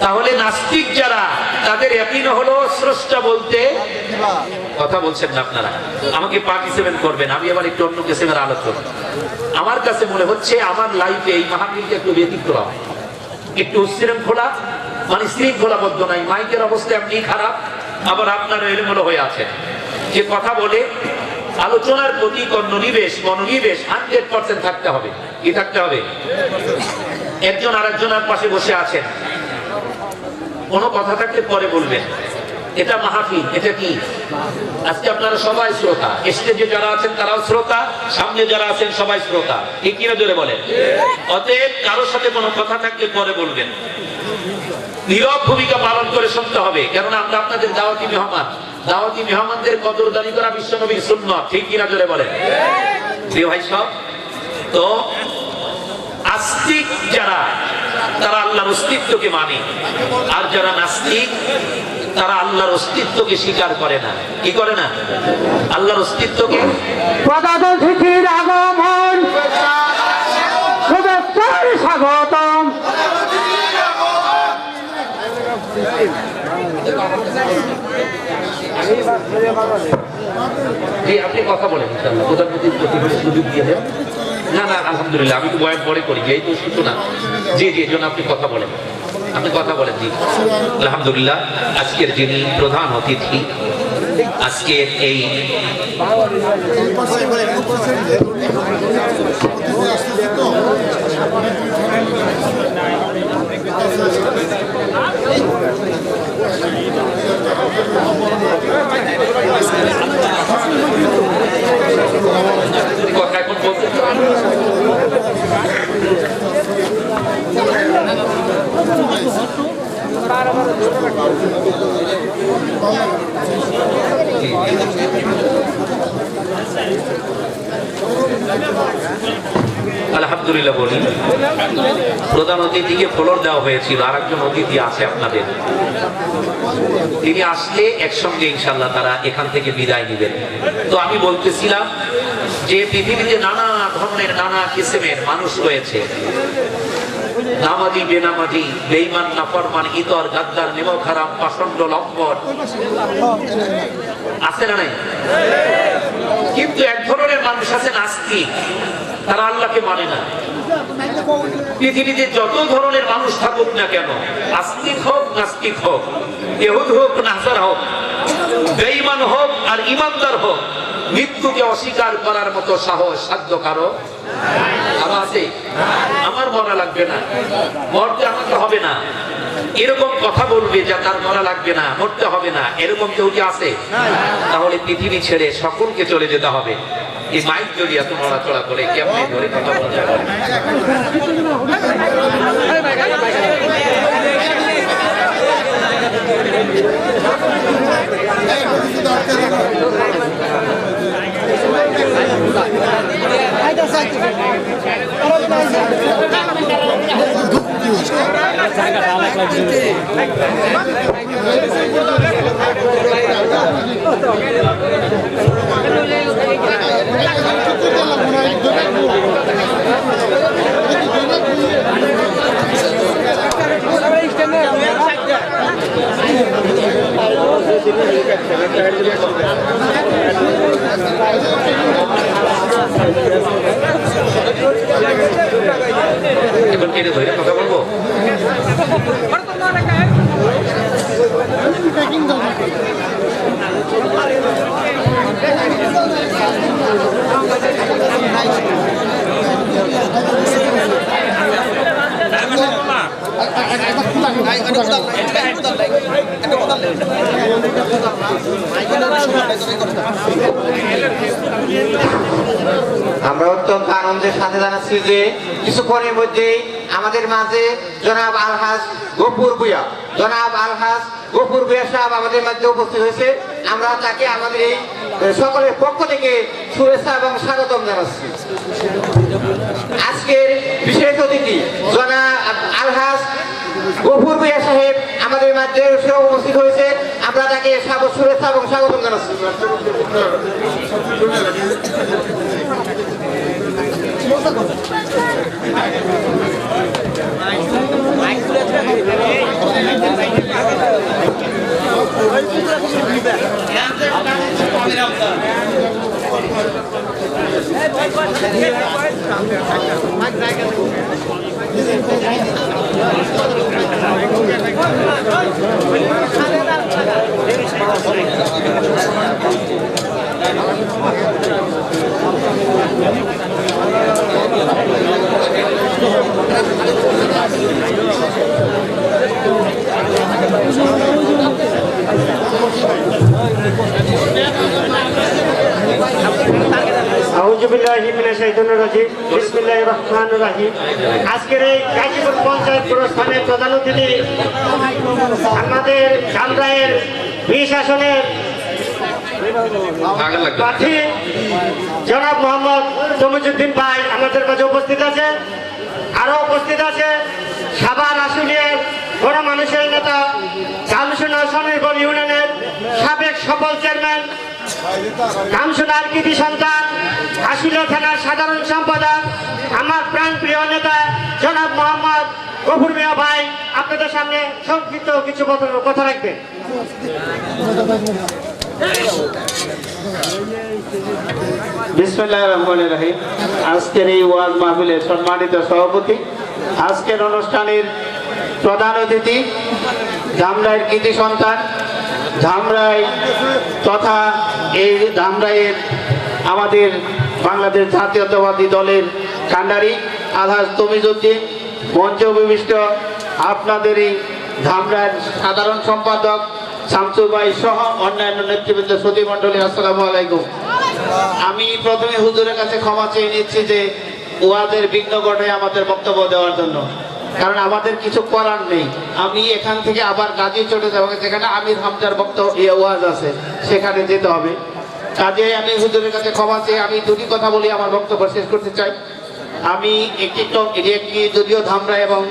তাহলে নাস্তিক যারা তাদের ইয়াকিন হলো স্রষ্টা বলতে কথা বলছেন না আপনারা, আমাকে পার্টিসিপেট করবেন, আমি আবার একটু অন্য কিসিমের আলোচনা। আমার কাছে মনে হচ্ছে আমার লাইফে এই মাহফিলটা একটু ব্যতিক্রম, একটু উচ্ছৃঙ্খলা, মানে শৃঙ্খলাবদ্ধ নাই। মাইকের অবস্থা এমনি খারাপ, আবার আপনারা এলোমেলো হয়ে আছেন। যে কথা বলে আলোচনার প্রতি মনোনিবেশ 100% থাকতে হবে। কি থাকতে হবে? একজন আরেকজনের পাশে বসে আছেন, কোনো কথা থাকলে পরে বলবেন। এটা মাহফিল, এটা কি? আজকে আপনারা সবাই শ্রোতা, স্টেজে যারা আছেন তারাও শ্রোতা, সামনে যারা আছেন সবাই শ্রোতা। ঠিক কিনা জোরে বলেন? অতএব কারোর সাথে কোনো কথা থাকলে পরে বলবেন, নীরব ভূমিকা পালন করে শুনতে হবে। কেননা আমরা আপনাদের দাওয়াতি মেহমান, দাওয়াতি মেহমানদের কদরদারি করা বিশ্বনবীর সুন্নাত। ঠিক কিনা জোরে বলেন? প্রিয় ভাই সব, তো আস্তিক যারা তারা আল্লাহর অস্তিত্বকে মানে, আর যারা নাস্তিক তারা আল্লাহর অস্তিত্বকে স্বীকার করে না। কি করে না? আল্লাহর অস্তিত্বকে প্রদাত অতিথির আগমন, শুভেচ্ছার স্বাগতম। জি, আপনি কথা বলেন ইনশাআল্লাহ, প্রধানমন্ত্রীর প্রতিবারের সুযোগ দিয়ে দেন। না না, আলহামদুলিল্লাহ, আমি তো বয়ান পরে করি, যেই তো সূচনা। জি জি, এর জন্য আপনি কথা বলেন, আপনি কথা বলেন। জি আলহামদুলিল্লাহ, আজকের যিনি প্রধান অতিথি, আজকের এই কথা এখন বলতে আলহামদুলিল্লাহ বলি, প্রধান অতিথিকে ফ্লোর দেওয়া হয়েছিল, আর একজন অতিথি আছে আপনাদের, তিনি আসলে একসঙ্গে ইনশাল্লাহ তারা এখান থেকে বিদায় নেবেন। তো আমি বলতেছিলাম যে পৃথিবীতে নানা ধরনের নানা কিসিমের মানুষ রয়েছে, নামাজি বেনামাজি, বেঈমান নাফরমান, ইতর গাদ্দার, নেমক হারাম, পাষণ্ড, লম্পট, আছে না নাই? কিন্তু এক ধরনের মানুষ আছে নাস্তিক, তারা আল্লাহকে মানে না। পৃথিবীতে যত ধরনের মানুষ থাকুক না কেন, আস্তিক হোক নাস্তিক হোক, ইহুদ হোক নাসারা হোক, বেঈমান হোক আর ইমানদার হোক, মৃত্যুকে অস্বীকার করার মতো সাহস সাধ্য কারো আছে? আমার মরা লাগবে না, মরতে আমাকে হবে না, এরকম কথা বলবে যে তার মরা লাগবে না, মরতে হবে না, এরকম কেউ কি আছে? তাহলে পৃথিবী ছেড়ে সকলকে চলে যেতে হবে। এই মাইক যদি এত নড়াচড়া করে কেমনে ধরে কথা বলতে হবে? এখন কেটে ধরে কথা বলবো। আমরা অত্যন্ত আনন্দের সাথে জানাচ্ছি যে কিছুক্ষণের মধ্যেই আমাদের মাঝে জনাব আলহাজ গফুর ভূঁইয়া, জনাব আলহাজ গফুর ভূঁইয়া সাহেব আমাদের মাঝে উপস্থিত হয়েছে। আমরা তাকে আমাদের এই সকলের পক্ষ থেকে শুভেচ্ছা এবং স্বাগতম জানাচ্ছি। আজকের বিশেষ অতিথি জনাব আলহাজ গফুর ভূঁইয়া সাহেব আমাদের মাঝে উপস্থিত হয়েছে, আমরা তাকে শুভেচ্ছা এবং স্বাগতম জানাচ্ছি। আজকের এই গাজীপুর পঞ্চায়েত পুরস্কারের প্রধান অতিথি আমাদের ধামরাইয়ের 20 আসনের প্রার্থী জনাব মোহাম্মদ তমিজউদ্দিন ভাই আমাদের মাঝে উপস্থিত আছেন। আরো উপস্থিত আছে সাভার আশুলিয়ার গণমানুষের নেতা কামসুনা স্বনির্ভর ইউনিয়নের সাবেক সফল চেয়ারম্যান কামসুনার কৃতি সন্তান আশুলিয়া থানার সাধারণ সম্পাদক আমার প্রাণপ্রিয় নেতা জনাব মোহাম্মদ গফুর মিয়া ভাই আপনাদের সামনে সংক্ষিপ্ত কিছু কথা রাখবেন। বিসমিল্লাহির রহমানির রহিম। আজকের এই ওয়াজ মাহফিলের সম্মানিত সভাপতি, আজকের অনুষ্ঠানের প্রধান অতিথি ধামরাইয়ের কৃতি সন্তান, ধামরাই তথা এই ধামরাইয়ের আমাদের বাংলাদেশ জাতীয়তাবাদী দলের কান্ডারি আলহাজ তমিজউদ্দিন, মঞ্চ বিশিষ্ট আপনাদের এই ধামরাইয়ের সাধারণ সম্পাদক শামসু ভাই সহ অন্যান্য নেতৃবৃন্দ, সতী মণ্ডলী, আসসালামু আলাইকুম। আমি প্রথমে হুজুরের কাছে ক্ষমা চেয়ে নিচ্ছি যে ওয়াজের বিঘ্ন ঘটে আমাদের বক্তব্য দেওয়ার জন্য, কারণ আমাদের কিছু করার নেই। আমি এখান থেকে আবার গাজী চলে যাবো, যেখানে আমির হামজার বক্তব্য ওয়াজ আছে, সেখানে যেতে হবে। কাজে আমি হুজুরের কাছে ক্ষমা চেয়ে আমি দুটি কথা বলি, আমার বক্তব্য শেষ করতে চাই। আমি একটি যদিও ধামরা এবং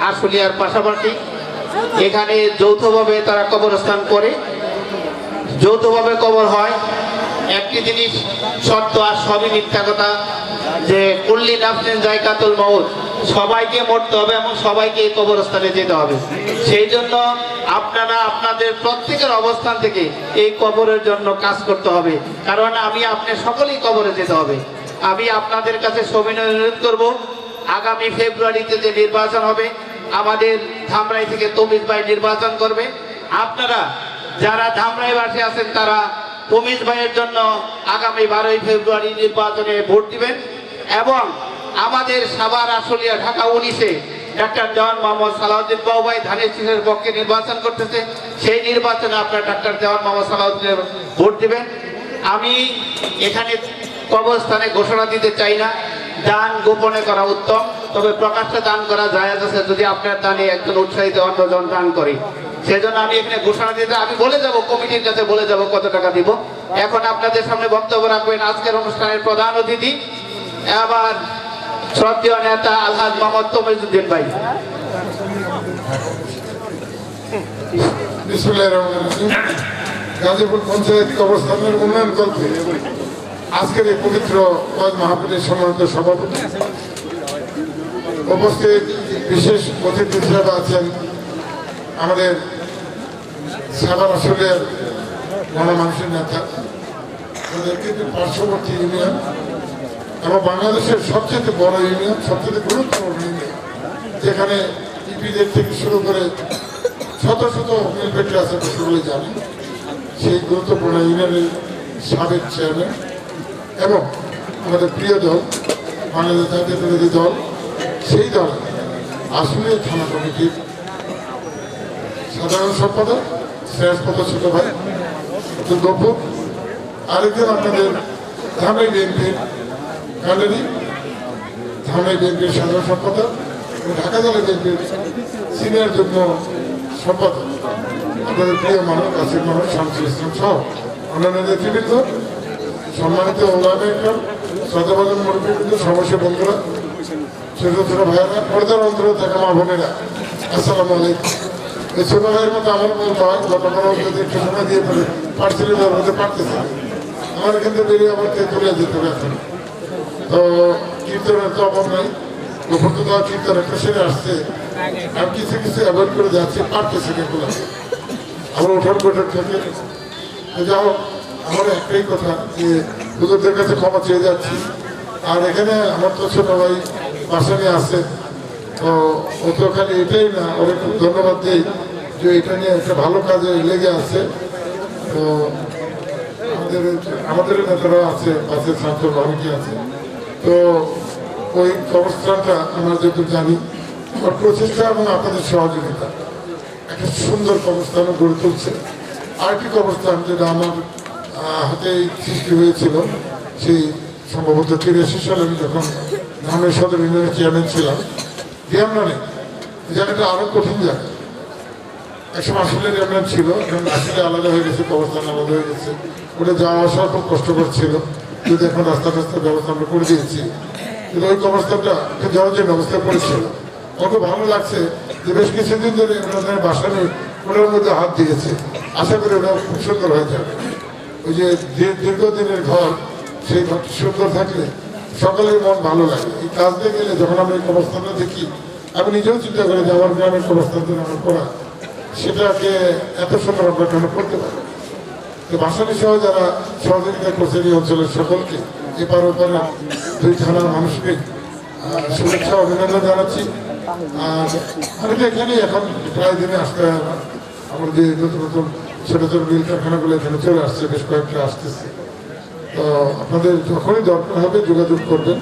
আশুলিয়ার পাশাপাশি এখানে যৌথভাবে তারা কবরস্থান করে, যৌথভাবে কবর হয়। একটি জিনিস সত্য আর সবই মিথ্যা কথা, যে কুল্লি নাফসিন যায়কাতুল মাউত, সবাইকে মরতে হবে এবং সবাইকে এই কবরস্থানে যেতে হবে। সেই জন্য আপনারা আপনাদের প্রত্যেকের অবস্থান থেকে এই কবরের জন্য কাজ করতে হবে, কারণ আপনি সকলেই কবরে যেতে হবে। আমি আপনাদের কাছে সবিনয় অনুরোধ করব, আগামী ফেব্রুয়ারিতে যে নির্বাচন হবে, আমাদের ধামরাই থেকে তমিজ ভাই নির্বাচন করবে। আপনারা যারা ধামরাইবাসী আছেন তারা তমিজ ভাইয়ের জন্য আগামী 12ই ফেব্রুয়ারি নির্বাচনে ভোট দিবেন। এবং আমাদের সাভার আশুলিয়া ঢাকা 19-এ ডাক্তার দেওয়ান মোহাম্মদ সালাউদ্দিন বাবু ভাই ধানের শীষের পক্ষে নির্বাচন করতেছে, সেই নির্বাচনে আপনার ডাক্তার দেওয়ান মোহাম্মদ সালাউদ্দিনের ভোট দিবেন। আমি এখানে কবরস্থানে ঘোষণা দিতে চাই না, দান গোপনে করা উত্তম, তবে প্রকাশ্যে দান করা জায়েজ আছে যদি আপনার দানে একজন উৎসাহিত অন্যজন দান করে। সেজন্য আমি এখানে ঘোষণা দিতে, আমি বলে যাব, কমিটির কাছে বলে যাব কত টাকা দিব। এখন আপনাদের সামনে বক্তব্য রাখবেন আজকের অনুষ্ঠানের প্রধান অতিথি, আবার শ্রদ্ধেয় নেতা আলহাজ মোহাম্মদ তমিজউদ্দিন ভাই। বিসমিল্লাহির রহমানির রহিম। গাজীপুর পঞ্চায়েত কবরস্থানের উন্নয়ন কল্পে আজকের এই পবিত্র ওয়াজ মাহফিলের সম্মানিত সভাপতি, উপস্থিত বিশেষ অতিথি হিসেবে আছেন আমাদের সাভার আশুলিয়ার গণমানুষের নেতা, আমাদের কিন্তু পার্শ্ববর্তী ইউনিয়ন এবং বাংলাদেশের সবচেয়ে বড় ইউনিয়ন, সবচেয়ে গুরুত্বপূর্ণ ইউনিয়ন, যেখানে ইপিজেড থেকে শুরু করে শত শত মিল ফ্যাক্টরি আছে, সকলে জানেন। সেই গুরুত্বপূর্ণ ইউনিয়নের সাবেক চেয়ারম্যান এবং আমাদের প্রিয় দল বাংলাদেশ জাতীয়তাবাদী দল, সেই দল আশুলিয়া থানা কমিটির সাধারণ সম্পাদক শ্রেষ্ঠ ছোট ভাই গফুর, আরেকজন আপনাদের ধামরাই বিএনপির কান্ডারি, ধামরাই বিএনপির সাধারণ সম্পাদক এবং ঢাকা জেলা বিএনপির সিনিয়র যুগ্ম সম্পাদক, আপনাদের প্রিয় মানুষ, কাছের মানুষ শামসুল ইসলাম সহ অন্যান্য নেতৃবৃন্দ, সম্মানিত ওলামা ইকরাম, শ্রদ্ধাভাজন মুরব্বীবৃন্দ, সমস্যা বন্ধুরা, ছোট ছোট ভাইয়েরা, পর্দার অন্তরে থাকা মা বোনেরা, আসসালামু আলাইকুম। এই ছোট ভাইয়ের মতো আমার বলতে হয়, গতকাল যদি একটু সময় দিয়ে ফেলে পার্সেলে হতে পারতেছে, আমার এখান থেকে বেরিয়ে আমার তুলে যেতে হবে এখন। তো কীর্তনের তো অভাব নাই, গোপন কীর্তন একটা সেরে আসছে, আর কিছু কিছু অ্যাভয়েড করে যাচ্ছি পারতেছি এগুলো আমরা ওঠার বৈঠক থেকে যাও। আমার একটাই কথা যে হুজুরদের কাছে ক্ষমা চেয়ে যাচ্ছি। আর এখানে আমার তো ছোট ভাই বাসা নিয়ে আছে, তো ও তো খালি এটাই না, ওরা খুব ধন্যবাদ দিই যে এটা নিয়ে একটা ভালো কাজে লেগে আছে। তো আমাদের নেতারা আছে, বাসের ছাত্র অনেকে আছে। তো ওই কবরস্থানটা আমরা যেহেতু জানি, ওর প্রচেষ্টা এবং আপনাদের সহযোগিতা একটা সুন্দর কবরস্থান গড়ে তুলছে। আরেকটি কবরস্থান যেটা আমার হাতেই সৃষ্টি হয়েছিল, সেই সম্ভবত 83 সালে আমি যখন ধানের সদর ইউনিয়নের চেয়ারম্যান ছিলাম, রিয়ামরানে জায়গাটা আরো কঠিন জায়গা। একসময় আসলে রিয়ামরান ছিল, এখন আসলে আলাদা হয়ে গেছে, কবরস্থান আলাদা হয়ে গেছে। ওটা যাওয়া আসা খুব কষ্টকর ছিল, যদি এখন রাস্তা টাস্তার ব্যবস্থা আমরা করে দিয়েছি। কিন্তু ওই কবরস্থানটা যাওয়ার যে ব্যবস্থা করেছিল, কত ভালো লাগছে যে বেশ কিছুদিন ধরে ওনাদের বাসা নিয়ে ওনার মধ্যে হাত দিয়েছে। আশা করি ওটা খুব সুন্দর হয়ে যাবে। ওই যে দীর্ঘদিনের ঘর, সেই ঘরটি সুন্দর থাকলে সকলের মন ভালো লাগে। এই কাজ দিয়ে গেলে যখন আমরা এই কবরস্থানটা দেখি, আমি নিজেও চিন্তা করি যে আমার গ্রামের কবরস্থান থেকে আমার করা, সেটাকে এত সুন্দর আমরা কেন করতে পারি। তো ভাসানী সহ যারা সহযোগিতা করছে এই অঞ্চলের সকলকে, এপার ওপারে 2 থানার মানুষকে শুভেচ্ছা অভিনন্দন জানাচ্ছি। আর আমি তো এখানেই এখন প্রায় দিনে আসতে হয় না। আমার যে নতুন নতুন ছোটো ছোটো মিল কারখানাগুলো এখানে চলে আসছে, বেশ কয়েকটা আসতেছে। তো আপনাদের যখনই দরকার হবে যোগাযোগ করবেন।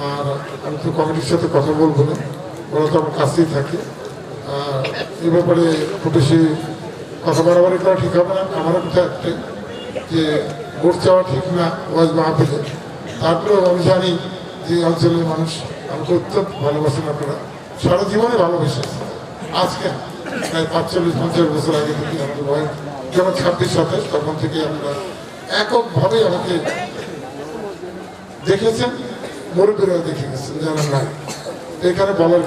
আর আমি তো কমিটির সাথে কথা বলবো না, ওরা তো আমার কাছেই থাকে। আর এ ব্যাপারে খুব বেশি কথা বাড়াবাড়ি করা ঠিক হবে না। আমারও কথা একটাই যে ভোট চাওয়া ঠিক না ওয়াজ মাহফিলে, তারপরেও আমি জানি যে অঞ্চলের মানুষ আমাকে অত্যন্ত ভালোবাসেন। আপনারা সারা জীবনে ভালোবেসেছে। আজকে প্রায় 45-50 বছর আগে থেকে আমাদের বয়স যখন 26-27, তখন থেকে আপনারা এককভাবে আমাকে দেখেছেন, মুরব্বীরা দেখে গেছেন, যারা নাই এখানে বলার